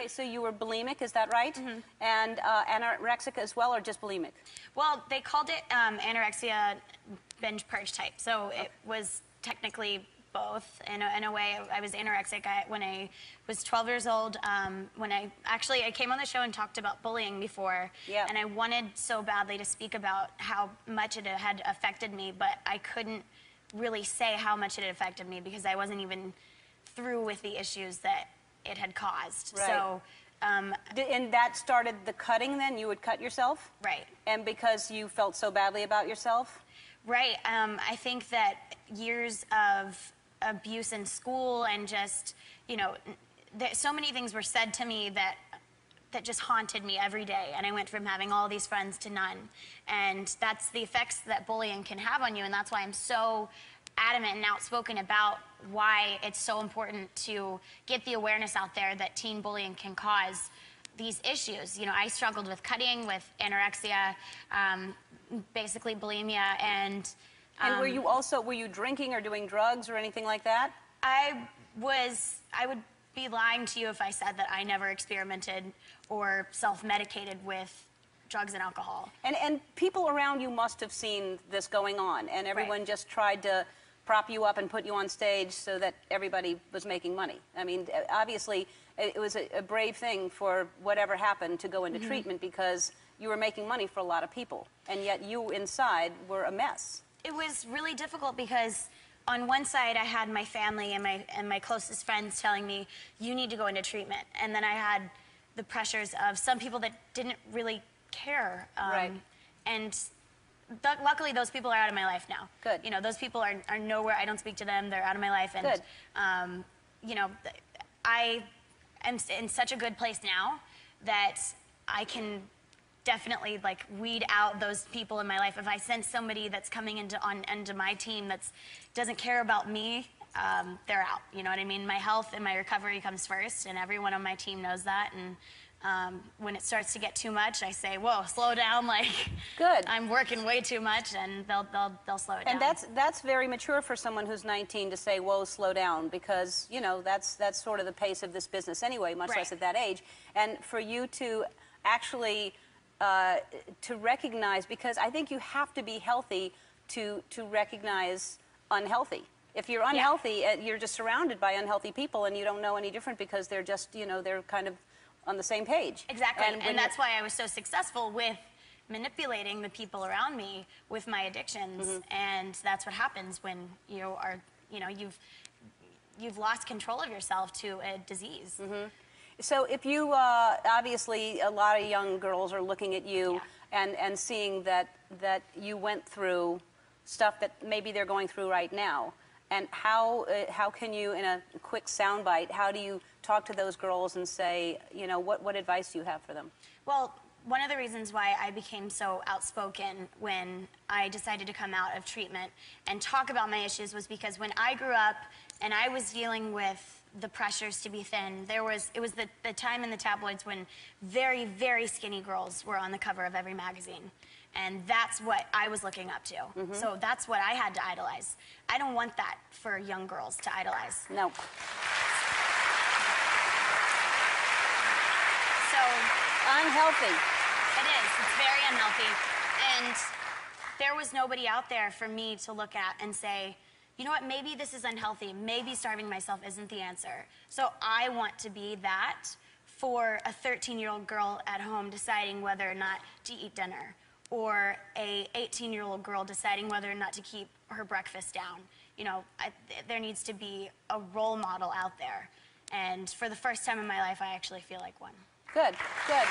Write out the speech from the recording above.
Okay, so you were bulimic, is that right? Mm-hmm. And anorexic as well, or just bulimic? Well, they called it anorexia binge purge type, so it was technically both. In a way, I was anorexic when I was 12 years old. When I came on the show and talked about bullying before, and I wanted so badly to speak about how much it had affected me, but I couldn't really say how much it had affected me because I wasn't even through with the issues that it had caused. Right. So. And that started the cutting then? You would cut yourself? Right. And because you felt so badly about yourself? Right. I think that years of abuse in school and just, you know, so many things were said to me that just haunted me every day. And I went from having all these friends to none. And that's the effects that bullying can have on you. And that's why I'm so adamant and outspoken about why it's so important to get the awareness out there that teen bullying can cause these issues. You know, I struggled with cutting, with anorexia, basically bulimia, and were you drinking or doing drugs or anything like that? I would be lying to you if I said that I never experimented or self-medicated with drugs and alcohol. And people around you must have seen this going on, and everyone just tried to prop you up and put you on stage so that everybody was making money. I mean, obviously, it was a brave thing for whatever happened to go into treatment because you were making money for a lot of people, and yet you inside were a mess. It was really difficult because on one side I had my family and my closest friends telling me, you need to go into treatment. And then I had the pressures of some people that didn't really care. And luckily, those people are out of my life now. Good. You know, those people are nowhere. I don't speak to them. They're out of my life. And, good. You know, I am in such a good place now that I can definitely, like, weed out those people in my life. If I sense somebody that's coming into my team that doesn't care about me, they're out. You know what I mean? My health and my recovery comes first, and everyone on my team knows that. And when it starts to get too much, I say, whoa, slow down, like, good. I'm working way too much, and they'll slow it down. And that's very mature for someone who's 19 to say, whoa, slow down, because, you know, that's sort of the pace of this business anyway, much less at that age. And for you to actually, to recognize, because I think you have to be healthy to recognize unhealthy. If you're unhealthy, you're just surrounded by unhealthy people, and you don't know any different because they're just, you know, they're kind of on the same page. Exactly, and that's why I was so successful with manipulating the people around me with my addictions, and that's what happens when you are, you know, you've lost control of yourself to a disease. So if you, obviously, a lot of young girls are looking at you and seeing that you went through stuff that maybe they're going through right now. And how can you, in a quick soundbite, how do you talk to those girls and say, you know, what advice do you have for them? Well, one of the reasons why I became so outspoken when I decided to come out of treatment and talk about my issues was because when I grew up and I was dealing with the pressures to be thin, it was the time in the tabloids when very, very skinny girls were on the cover of every magazine. And that's what I was looking up to. So that's what I had to idolize. I don't want that for young girls to idolize. No. So unhealthy. It is. It's very unhealthy. And there was nobody out there for me to look at and say, you know what, maybe this is unhealthy. Maybe starving myself isn't the answer. So I want to be that for a 13-year-old girl at home deciding whether or not to eat dinner, or a 18-year-old girl deciding whether or not to keep her breakfast down. You know, there needs to be a role model out there. And for the first time in my life, I actually feel like one. Good, good.